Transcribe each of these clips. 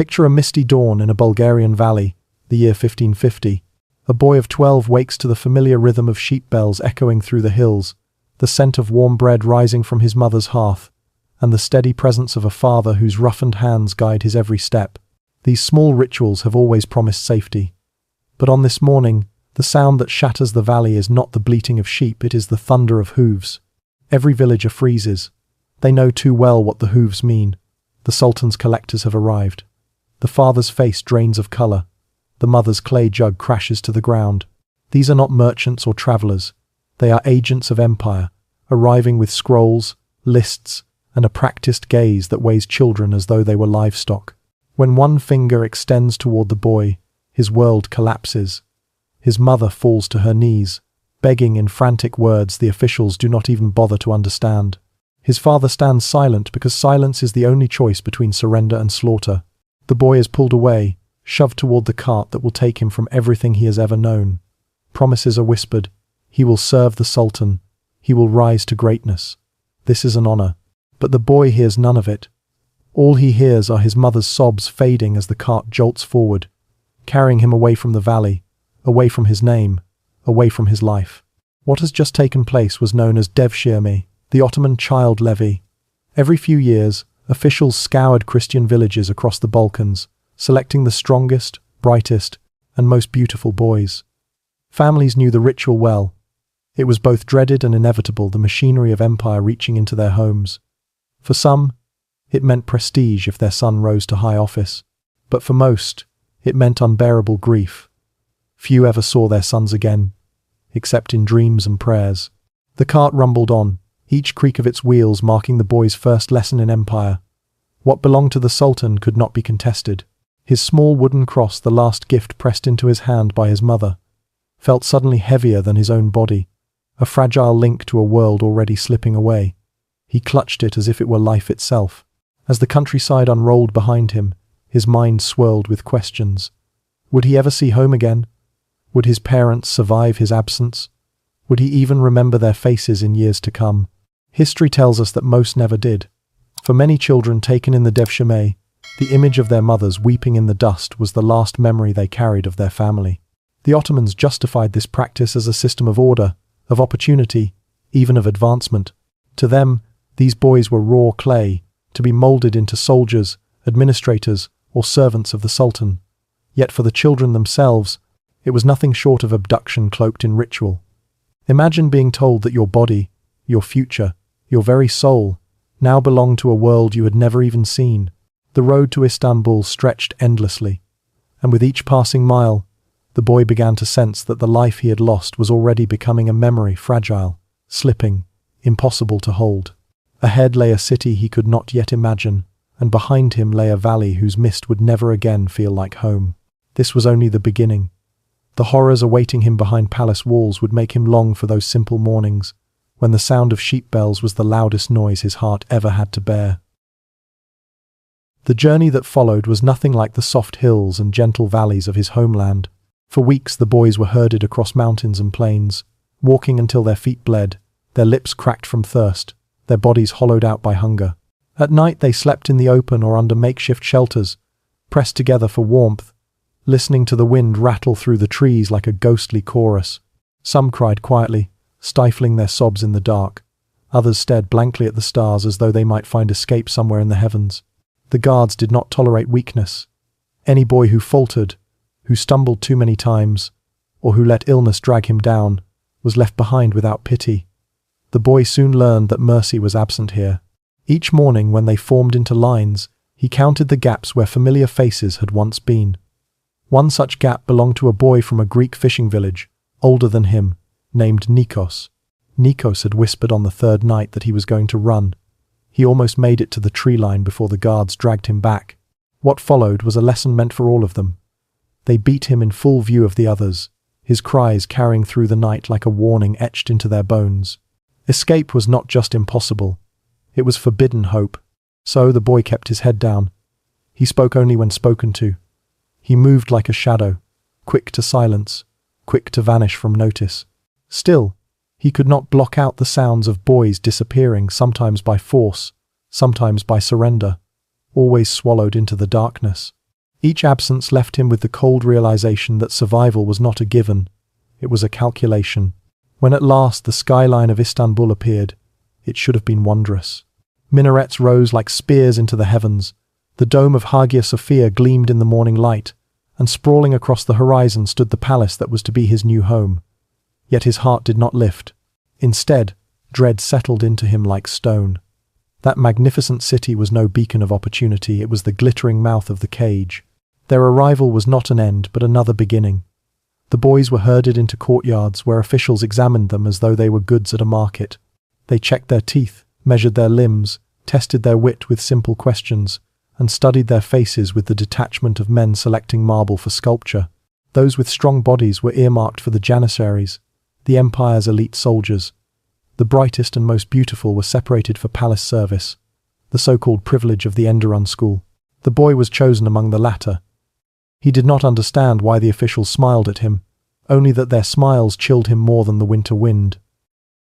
Picture a misty dawn in a Bulgarian valley, the year 1550. A boy of 12 wakes to the familiar rhythm of sheep bells echoing through the hills, the scent of warm bread rising from his mother's hearth, and the steady presence of a father whose roughened hands guide his every step. These small rituals have always promised safety. But on this morning, the sound that shatters the valley is not the bleating of sheep, it is the thunder of hooves. Every villager freezes. They know too well what the hooves mean. The Sultan's collectors have arrived. The father's face drains of colour. The mother's clay jug crashes to the ground. These are not merchants or travellers. They are agents of empire, arriving with scrolls, lists, and a practiced gaze that weighs children as though they were livestock. When one finger extends toward the boy, his world collapses. His mother falls to her knees, begging in frantic words the officials do not even bother to understand. His father stands silent because silence is the only choice between surrender and slaughter. The boy is pulled away, shoved toward the cart that will take him from everything he has ever known. Promises are whispered. He will serve the Sultan. He will rise to greatness. This is an honor. But the boy hears none of it. All he hears are his mother's sobs fading as the cart jolts forward, carrying him away from the valley, away from his name, away from his life. What has just taken place was known as devşirme, the Ottoman child levy. Every few years, officials scoured Christian villages across the Balkans, selecting the strongest, brightest, and most beautiful boys. Families knew the ritual well. It was both dreaded and inevitable, the machinery of empire reaching into their homes. For some, it meant prestige if their son rose to high office, but for most, it meant unbearable grief. Few ever saw their sons again, except in dreams and prayers. The cart rumbled on, each creak of its wheels marking the boy's first lesson in empire. What belonged to the Sultan could not be contested. His small wooden cross, the last gift pressed into his hand by his mother, felt suddenly heavier than his own body, a fragile link to a world already slipping away. He clutched it as if it were life itself. As the countryside unrolled behind him, his mind swirled with questions. Would he ever see home again? Would his parents survive his absence? Would he even remember their faces in years to come? History tells us that most never did. For many children taken in the devşirme, the image of their mothers weeping in the dust was the last memory they carried of their family. The Ottomans justified this practice as a system of order, of opportunity, even of advancement. To them, these boys were raw clay, to be molded into soldiers, administrators, or servants of the Sultan. Yet for the children themselves, it was nothing short of abduction cloaked in ritual. Imagine being told that your body, your future, your very soul, now belonged to a world you had never even seen. The road to Istanbul stretched endlessly, and with each passing mile, the boy began to sense that the life he had lost was already becoming a memory, fragile, slipping, impossible to hold. Ahead lay a city he could not yet imagine, and behind him lay a valley whose mist would never again feel like home. This was only the beginning. The horrors awaiting him behind palace walls would make him long for those simple mornings, when the sound of sheep bells was the loudest noise his heart ever had to bear. The journey that followed was nothing like the soft hills and gentle valleys of his homeland. For weeks the boys were herded across mountains and plains, walking until their feet bled, their lips cracked from thirst, their bodies hollowed out by hunger. At night they slept in the open or under makeshift shelters, pressed together for warmth, listening to the wind rattle through the trees like a ghostly chorus. Some cried quietly, stifling their sobs in the dark. Others stared blankly at the stars as though they might find escape somewhere in the heavens. The guards did not tolerate weakness. Any boy who faltered, who stumbled too many times, or who let illness drag him down, was left behind without pity. The boy soon learned that mercy was absent here. Each morning when they formed into lines, he counted the gaps where familiar faces had once been. One such gap belonged to a boy from a Greek fishing village, older than him, named Nikos. Nikos had whispered on the third night that he was going to run. He almost made it to the tree line before the guards dragged him back. What followed was a lesson meant for all of them. They beat him in full view of the others, his cries carrying through the night like a warning etched into their bones. Escape was not just impossible, it was forbidden hope. So the boy kept his head down. He spoke only when spoken to. He moved like a shadow, quick to silence, quick to vanish from notice. Still, he could not block out the sounds of boys disappearing, sometimes by force, sometimes by surrender, always swallowed into the darkness. Each absence left him with the cold realization that survival was not a given, it was a calculation. When at last the skyline of Istanbul appeared, it should have been wondrous. Minarets rose like spears into the heavens, the dome of Hagia Sophia gleamed in the morning light, and sprawling across the horizon stood the palace that was to be his new home. Yet his heart did not lift. Instead, dread settled into him like stone. That magnificent city was no beacon of opportunity, it was the glittering mouth of the cage. Their arrival was not an end, but another beginning. The boys were herded into courtyards where officials examined them as though they were goods at a market. They checked their teeth, measured their limbs, tested their wit with simple questions, and studied their faces with the detachment of men selecting marble for sculpture. Those with strong bodies were earmarked for the janissaries, the empire's elite soldiers. The brightest and most beautiful were separated for palace service, the so-called privilege of the Enderun School. The boy was chosen among the latter. He did not understand why the officials smiled at him, only that their smiles chilled him more than the winter wind.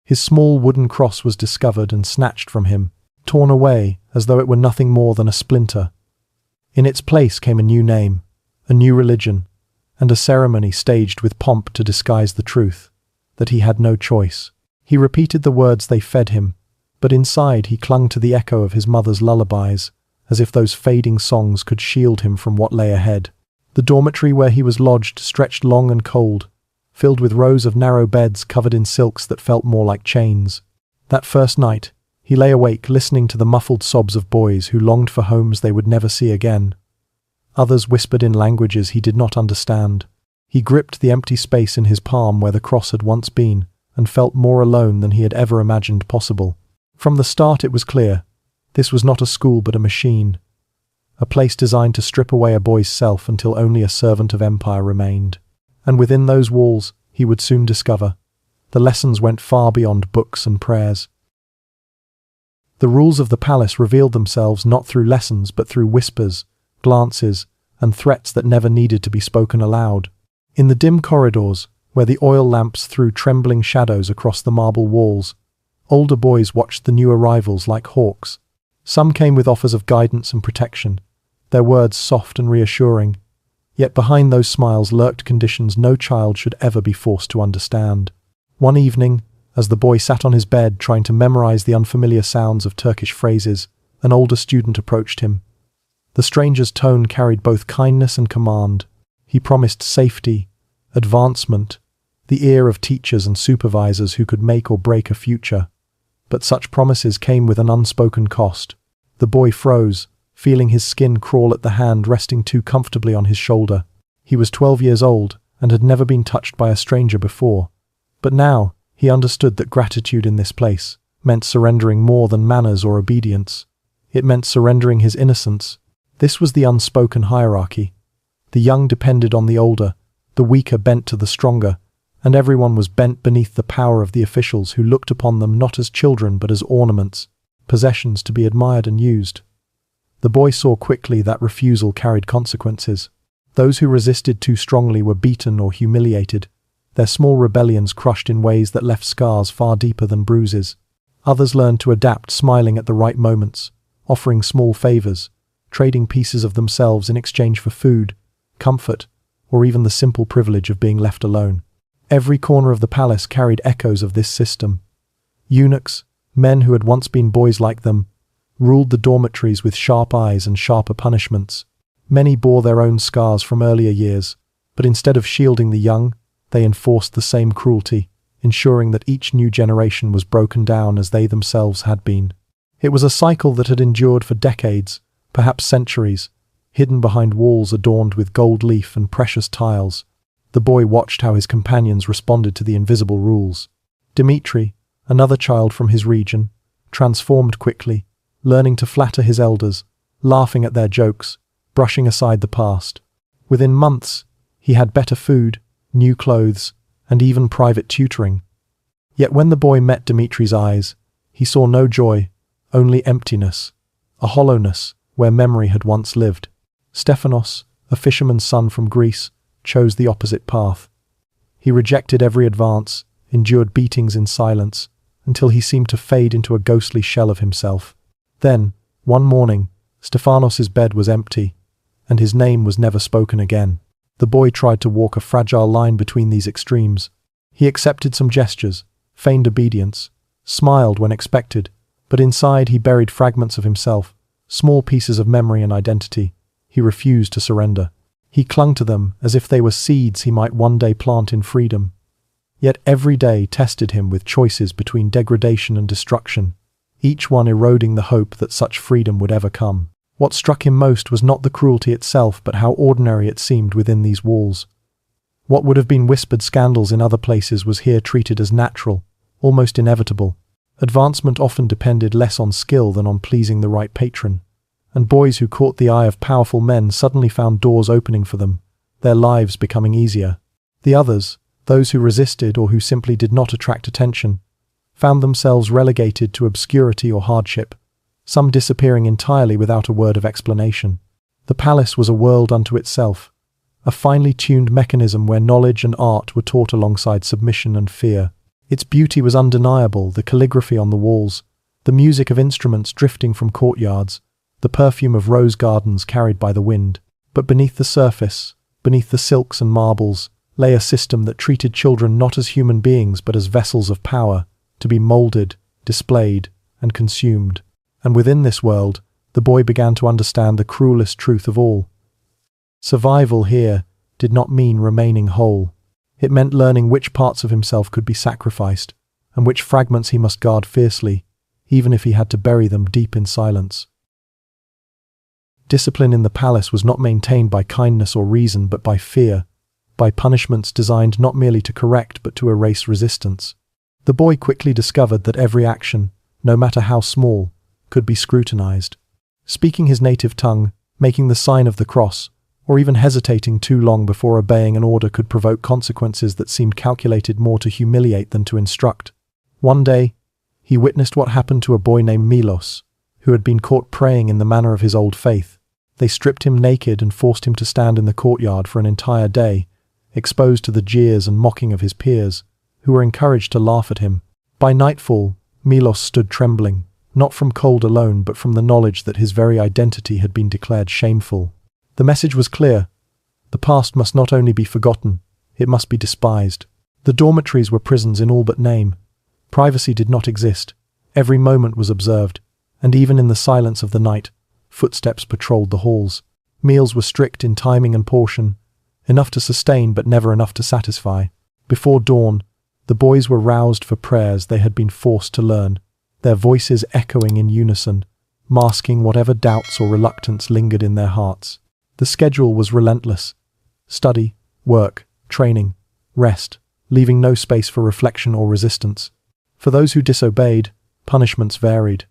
His small wooden cross was discovered and snatched from him, torn away as though it were nothing more than a splinter. In its place came a new name, a new religion, and a ceremony staged with pomp to disguise the truth, that he had no choice. He repeated the words they fed him, but inside he clung to the echo of his mother's lullabies, as if those fading songs could shield him from what lay ahead. The dormitory where he was lodged stretched long and cold, filled with rows of narrow beds covered in silks that felt more like chains. That first night, he lay awake listening to the muffled sobs of boys who longed for homes they would never see again. Others whispered in languages he did not understand. He gripped the empty space in his palm where the cross had once been, and felt more alone than he had ever imagined possible. From the start it was clear, this was not a school but a machine, a place designed to strip away a boy's self until only a servant of empire remained. And within those walls, he would soon discover, the lessons went far beyond books and prayers. The rules of the palace revealed themselves not through lessons but through whispers, glances, and threats that never needed to be spoken aloud. In the dim corridors, where the oil lamps threw trembling shadows across the marble walls, older boys watched the new arrivals like hawks. Some came with offers of guidance and protection, their words soft and reassuring. Yet behind those smiles lurked conditions no child should ever be forced to understand. One evening, as the boy sat on his bed trying to memorize the unfamiliar sounds of Turkish phrases, an older student approached him. The stranger's tone carried both kindness and command. He promised safety, advancement, the ear of teachers and supervisors who could make or break a future. But such promises came with an unspoken cost. The boy froze, feeling his skin crawl at the hand resting too comfortably on his shoulder. He was 12 years old and had never been touched by a stranger before. But now, he understood that gratitude in this place meant surrendering more than manners or obedience. It meant surrendering his innocence. This was the unspoken hierarchy. The young depended on the older, the weaker bent to the stronger, and everyone was bent beneath the power of the officials who looked upon them not as children but as ornaments, possessions to be admired and used. The boy saw quickly that refusal carried consequences. Those who resisted too strongly were beaten or humiliated, their small rebellions crushed in ways that left scars far deeper than bruises. Others learned to adapt, smiling at the right moments, offering small favors, trading pieces of themselves in exchange for food, comfort, or even the simple privilege of being left alone. Every corner of the palace carried echoes of this system. Eunuchs, men who had once been boys like them, ruled the dormitories with sharp eyes and sharper punishments. Many bore their own scars from earlier years, but instead of shielding the young, they enforced the same cruelty, ensuring that each new generation was broken down as they themselves had been. It was a cycle that had endured for decades, perhaps centuries, hidden behind walls adorned with gold leaf and precious tiles. The boy watched how his companions responded to the invisible rules. Dmitri, another child from his region, transformed quickly, learning to flatter his elders, laughing at their jokes, brushing aside the past. Within months, he had better food, new clothes, and even private tutoring. Yet when the boy met Dmitri's eyes, he saw no joy, only emptiness, a hollowness where memory had once lived. Stefanos, a fisherman's son from Greece, chose the opposite path. He rejected every advance, endured beatings in silence, until he seemed to fade into a ghostly shell of himself. Then, one morning, Stefanos's bed was empty, and his name was never spoken again. The boy tried to walk a fragile line between these extremes. He accepted some gestures, feigned obedience, smiled when expected, but inside he buried fragments of himself, small pieces of memory and identity. He refused to surrender. He clung to them as if they were seeds he might one day plant in freedom. Yet every day tested him with choices between degradation and destruction, each one eroding the hope that such freedom would ever come. What struck him most was not the cruelty itself, but how ordinary it seemed within these walls. What would have been whispered scandals in other places was here treated as natural, almost inevitable. Advancement often depended less on skill than on pleasing the right patron, and boys who caught the eye of powerful men suddenly found doors opening for them, their lives becoming easier. The others, those who resisted or who simply did not attract attention, found themselves relegated to obscurity or hardship, some disappearing entirely without a word of explanation. The palace was a world unto itself, a finely tuned mechanism where knowledge and art were taught alongside submission and fear. Its beauty was undeniable, the calligraphy on the walls, the music of instruments drifting from courtyards, the perfume of rose gardens carried by the wind. But beneath the surface, beneath the silks and marbles, lay a system that treated children not as human beings but as vessels of power, to be molded, displayed, and consumed. And within this world, the boy began to understand the cruelest truth of all. Survival here did not mean remaining whole. It meant learning which parts of himself could be sacrificed, and which fragments he must guard fiercely, even if he had to bury them deep in silence. Discipline in the palace was not maintained by kindness or reason, but by fear, by punishments designed not merely to correct but to erase resistance. The boy quickly discovered that every action, no matter how small, could be scrutinized. Speaking his native tongue, making the sign of the cross, or even hesitating too long before obeying an order could provoke consequences that seemed calculated more to humiliate than to instruct. One day, he witnessed what happened to a boy named Milos, who had been caught praying in the manner of his old faith. They stripped him naked and forced him to stand in the courtyard for an entire day, exposed to the jeers and mocking of his peers, who were encouraged to laugh at him. By nightfall, Milos stood trembling, not from cold alone but from the knowledge that his very identity had been declared shameful. The message was clear. The past must not only be forgotten, it must be despised. The dormitories were prisons in all but name. Privacy did not exist. Every moment was observed, and even in the silence of the night, footsteps patrolled the halls. Meals were strict in timing and portion, enough to sustain but never enough to satisfy. Before dawn, the boys were roused for prayers they had been forced to learn, their voices echoing in unison, masking whatever doubts or reluctance lingered in their hearts. The schedule was relentless. Study, work, training, rest, leaving no space for reflection or resistance. For those who disobeyed, punishments varied.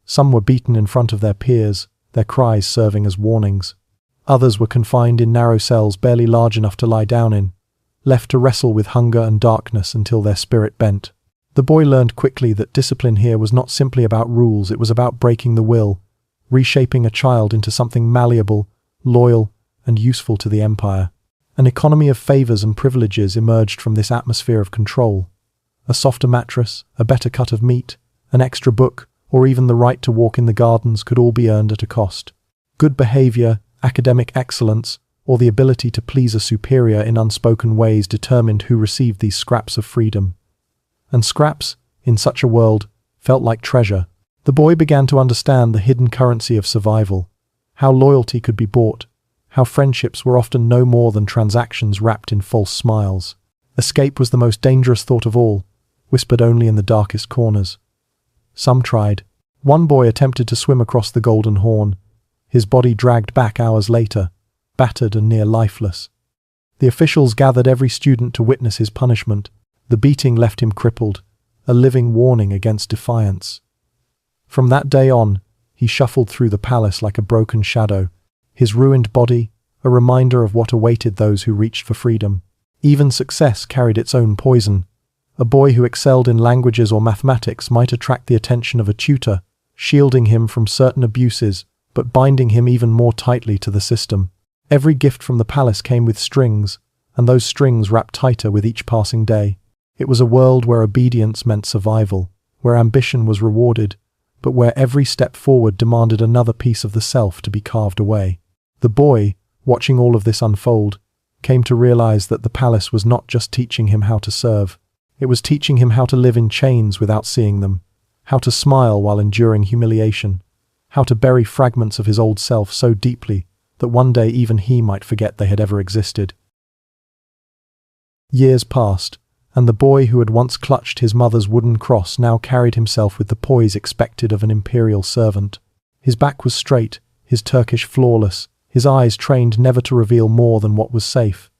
Some were beaten in front of their peers, their cries serving as warnings. Others were confined in narrow cells barely large enough to lie down in, left to wrestle with hunger and darkness until their spirit bent. The boy learned quickly that discipline here was not simply about rules, it was about breaking the will, reshaping a child into something malleable, loyal, and useful to the empire. An economy of favors and privileges emerged from this atmosphere of control. A softer mattress, a better cut of meat, an extra book, or even the right to walk in the gardens could all be earned at a cost. Good behavior, academic excellence, or the ability to please a superior in unspoken ways determined who received these scraps of freedom. And scraps, in such a world, felt like treasure. The boy began to understand the hidden currency of survival, how loyalty could be bought, how friendships were often no more than transactions wrapped in false smiles. Escape was the most dangerous thought of all, whispered only in the darkest corners. Some tried. One boy attempted to swim across the Golden Horn, his body dragged back hours later, battered and near lifeless. The officials gathered every student to witness his punishment. The beating left him crippled, a living warning against defiance. From that day on, he shuffled through the palace like a broken shadow, his ruined body a reminder of what awaited those who reached for freedom. Even success carried its own poison. A boy who excelled in languages or mathematics might attract the attention of a tutor, shielding him from certain abuses, but binding him even more tightly to the system. Every gift from the palace came with strings, and those strings wrapped tighter with each passing day. It was a world where obedience meant survival, where ambition was rewarded, but where every step forward demanded another piece of the self to be carved away. The boy, watching all of this unfold, came to realize that the palace was not just teaching him how to serve. It was teaching him how to live in chains without seeing them, how to smile while enduring humiliation, how to bury fragments of his old self so deeply that one day even he might forget they had ever existed. Years passed, and the boy who had once clutched his mother's wooden cross now carried himself with the poise expected of an imperial servant. His back was straight, his Turkish flawless, his eyes trained never to reveal more than what was safe.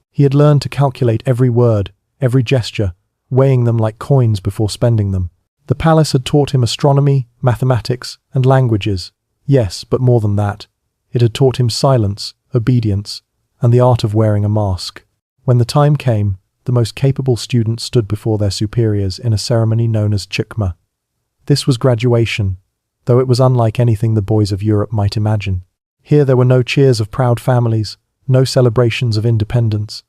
He had learned to calculate every word, every gesture, weighing them like coins before spending them. The palace had taught him astronomy, mathematics, and languages. Yes, but more than that. It had taught him silence, obedience, and the art of wearing a mask. When the time came, the most capable students stood before their superiors in a ceremony known as chukma. This was graduation, though it was unlike anything the boys of Europe might imagine. Here there were no cheers of proud families, no celebrations of independence.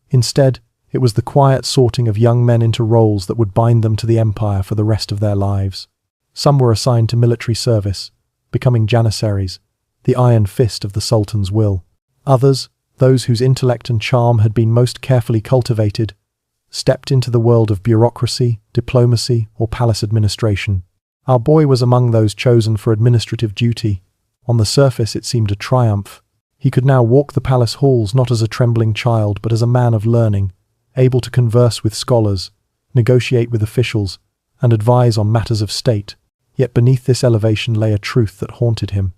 Instead, it was the quiet sorting of young men into roles that would bind them to the empire for the rest of their lives. Some were assigned to military service, becoming janissaries, the iron fist of the sultan's will. Others, those whose intellect and charm had been most carefully cultivated, stepped into the world of bureaucracy, diplomacy, or palace administration. Our boy was among those chosen for administrative duty. On the surface it seemed a triumph. He could now walk the palace halls not as a trembling child but as a man of learning, able to converse with scholars, negotiate with officials, and advise on matters of state. Yet beneath this elevation lay a truth that haunted him.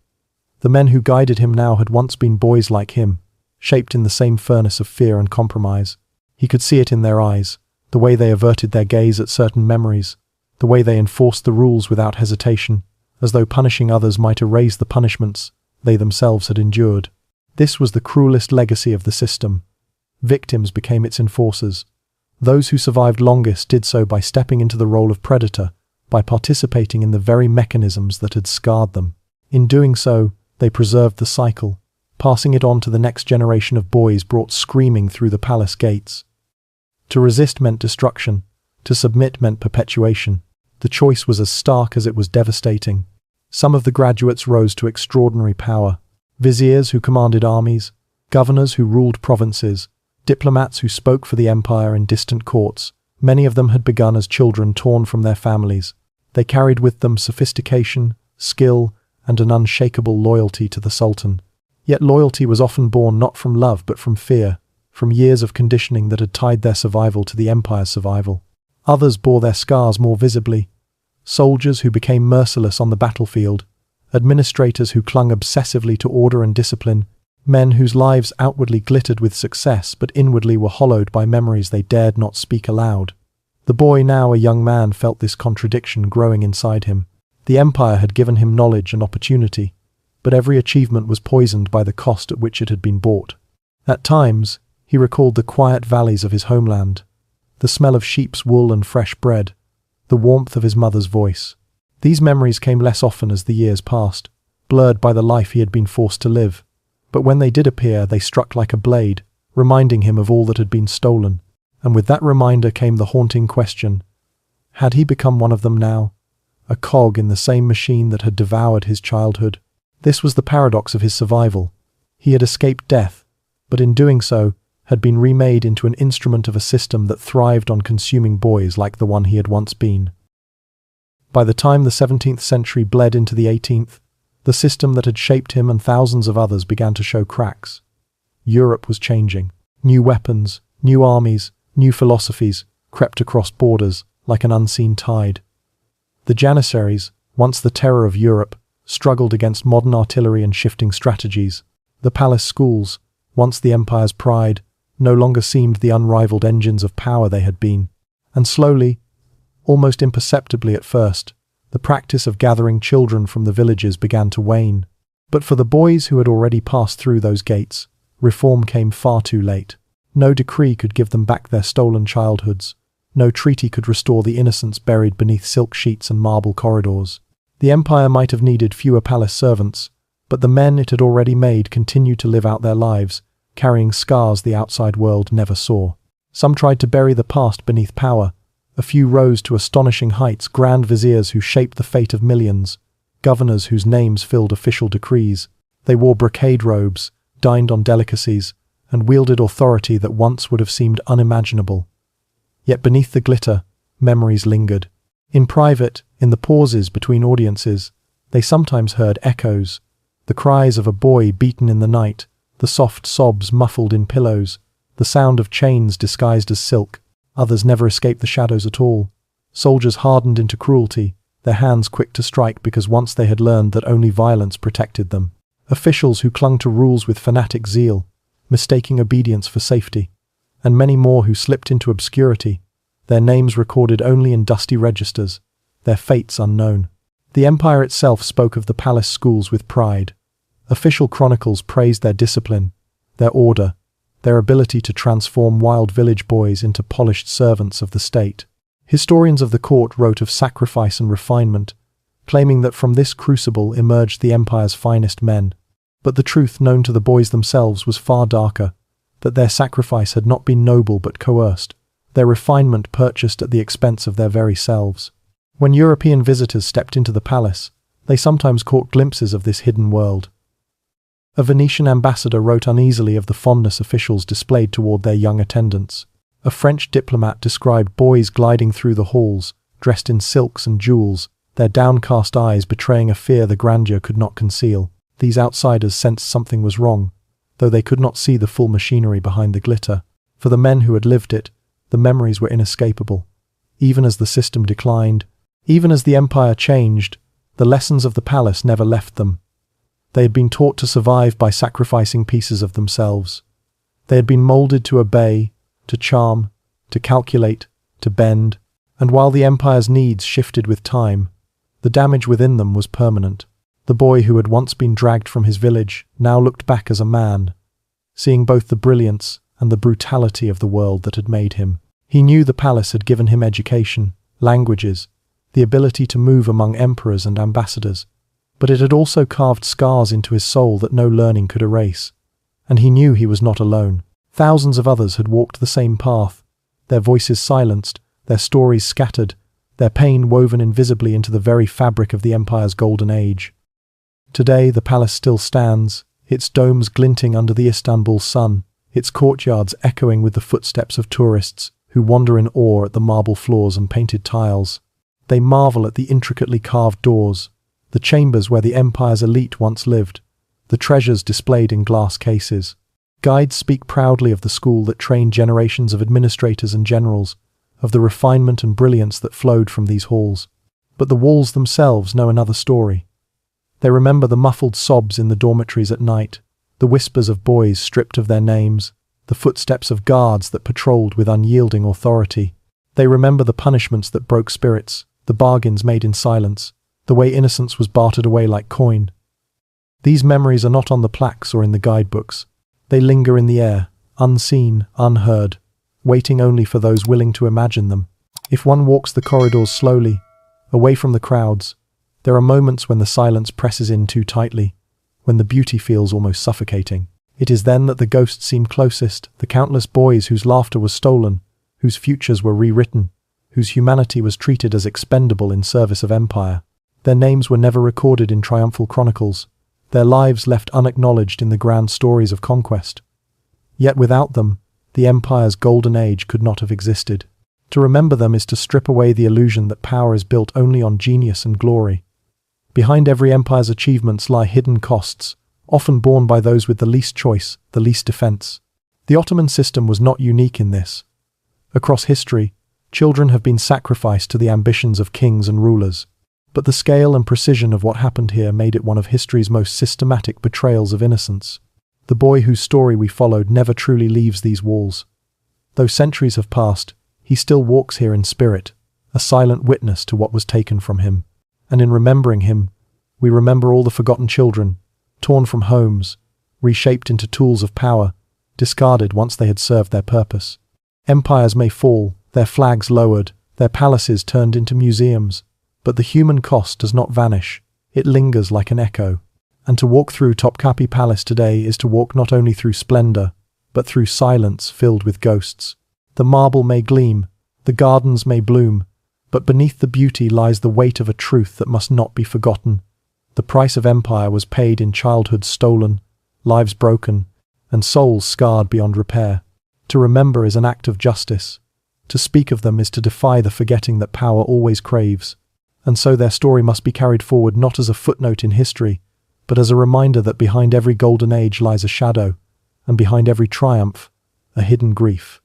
The men who guided him now had once been boys like him, shaped in the same furnace of fear and compromise. He could see it in their eyes, the way they averted their gaze at certain memories, the way they enforced the rules without hesitation, as though punishing others might erase the punishments they themselves had endured. This was the cruelest legacy of the system. Victims became its enforcers. Those who survived longest did so by stepping into the role of predator, by participating in the very mechanisms that had scarred them. In doing so, they preserved the cycle, passing it on to the next generation of boys brought screaming through the palace gates. To resist meant destruction, to submit meant perpetuation. The choice was as stark as it was devastating. Some of the graduates rose to extraordinary power. Viziers who commanded armies, governors who ruled provinces, diplomats who spoke for the empire in distant courts. Many of them had begun as children torn from their families. They carried with them sophistication, skill, and an unshakable loyalty to the Sultan. Yet loyalty was often born not from love but from fear, from years of conditioning that had tied their survival to the empire's survival. Others bore their scars more visibly. Soldiers who became merciless on the battlefield, administrators who clung obsessively to order and discipline, men whose lives outwardly glittered with success but inwardly were hollowed by memories they dared not speak aloud. The boy, now a young man, felt this contradiction growing inside him. The empire had given him knowledge and opportunity, but every achievement was poisoned by the cost at which it had been bought. At times, he recalled the quiet valleys of his homeland, the smell of sheep's wool and fresh bread, the warmth of his mother's voice. These memories came less often as the years passed, blurred by the life he had been forced to live. But when they did appear, they struck like a blade, reminding him of all that had been stolen. And with that reminder came the haunting question: had he become one of them now? A cog in the same machine that had devoured his childhood? This was the paradox of his survival. He had escaped death, but in doing so, had been remade into an instrument of a system that thrived on consuming boys like the one he had once been. By the time the 17th century bled into the 18th, the system that had shaped him and thousands of others began to show cracks. Europe was changing. New weapons, new armies, new philosophies crept across borders like an unseen tide. The janissaries, once the terror of Europe, struggled against modern artillery and shifting strategies. The palace schools, once the empire's pride, no longer seemed the unrivaled engines of power they had been. And slowly, almost imperceptibly at first, the practice of gathering children from the villages began to wane. But for the boys who had already passed through those gates, reform came far too late. No decree could give them back their stolen childhoods. No treaty could restore the innocence buried beneath silk sheets and marble corridors. The empire might have needed fewer palace servants, but the men it had already made continued to live out their lives, carrying scars the outside world never saw. Some tried to bury the past beneath power. A few rose to astonishing heights, grand viziers who shaped the fate of millions, governors whose names filled official decrees. They wore brocade robes, dined on delicacies, and wielded authority that once would have seemed unimaginable. Yet beneath the glitter, memories lingered. In private, in the pauses between audiences, they sometimes heard echoes, the cries of a boy beaten in the night, the soft sobs muffled in pillows, the sound of chains disguised as silk. Others never escaped the shadows at all. Soldiers hardened into cruelty, their hands quick to strike because once they had learned that only violence protected them. Officials who clung to rules with fanatic zeal, mistaking obedience for safety, and many more who slipped into obscurity, their names recorded only in dusty registers, their fates unknown. The empire itself spoke of the palace schools with pride. Official chronicles praised their discipline, their order, their ability to transform wild village boys into polished servants of the state. Historians of the court wrote of sacrifice and refinement, claiming that from this crucible emerged the empire's finest men. But the truth known to the boys themselves was far darker, that their sacrifice had not been noble but coerced, their refinement purchased at the expense of their very selves. When European visitors stepped into the palace, they sometimes caught glimpses of this hidden world. A Venetian ambassador wrote uneasily of the fondness officials displayed toward their young attendants. A French diplomat described boys gliding through the halls, dressed in silks and jewels, their downcast eyes betraying a fear the grandeur could not conceal. These outsiders sensed something was wrong, though they could not see the full machinery behind the glitter. For the men who had lived it, the memories were inescapable. Even as the system declined, even as the empire changed, the lessons of the palace never left them. They had been taught to survive by sacrificing pieces of themselves. They had been molded to obey, to charm, to calculate, to bend, and while the empire's needs shifted with time, the damage within them was permanent. The boy who had once been dragged from his village now looked back as a man, seeing both the brilliance and the brutality of the world that had made him. He knew the palace had given him education, languages, the ability to move among emperors and ambassadors, but it had also carved scars into his soul that no learning could erase. And he knew he was not alone. Thousands of others had walked the same path, their voices silenced, their stories scattered, their pain woven invisibly into the very fabric of the empire's golden age. Today the palace still stands, its domes glinting under the Istanbul sun, its courtyards echoing with the footsteps of tourists who wander in awe at the marble floors and painted tiles. They marvel at the intricately carved doors, the chambers where the empire's elite once lived, the treasures displayed in glass cases. Guides speak proudly of the school that trained generations of administrators and generals, of the refinement and brilliance that flowed from these halls. But the walls themselves know another story. They remember the muffled sobs in the dormitories at night, the whispers of boys stripped of their names, the footsteps of guards that patrolled with unyielding authority. They remember the punishments that broke spirits, the bargains made in silence, the way innocence was bartered away like coin. These memories are not on the plaques or in the guidebooks. They linger in the air, unseen, unheard, waiting only for those willing to imagine them. If one walks the corridors slowly, away from the crowds, there are moments when the silence presses in too tightly, when the beauty feels almost suffocating. It is then that the ghosts seem closest, the countless boys whose laughter was stolen, whose futures were rewritten, whose humanity was treated as expendable in service of empire. Their names were never recorded in triumphal chronicles, their lives left unacknowledged in the grand stories of conquest. Yet without them, the empire's golden age could not have existed. To remember them is to strip away the illusion that power is built only on genius and glory. Behind every empire's achievements lie hidden costs, often borne by those with the least choice, the least defense. The Ottoman system was not unique in this. Across history, children have been sacrificed to the ambitions of kings and rulers. But the scale and precision of what happened here made it one of history's most systematic betrayals of innocence. The boy whose story we followed never truly leaves these walls. Though centuries have passed, he still walks here in spirit, a silent witness to what was taken from him. And in remembering him, we remember all the forgotten children, torn from homes, reshaped into tools of power, discarded once they had served their purpose. Empires may fall, their flags lowered, their palaces turned into museums, but the human cost does not vanish, it lingers like an echo. And to walk through Topkapi Palace today is to walk not only through splendor, but through silence filled with ghosts. The marble may gleam, the gardens may bloom, but beneath the beauty lies the weight of a truth that must not be forgotten. The price of empire was paid in childhood stolen, lives broken, and souls scarred beyond repair. To remember is an act of justice. To speak of them is to defy the forgetting that power always craves. And so their story must be carried forward not as a footnote in history, but as a reminder that behind every golden age lies a shadow, and behind every triumph, a hidden grief.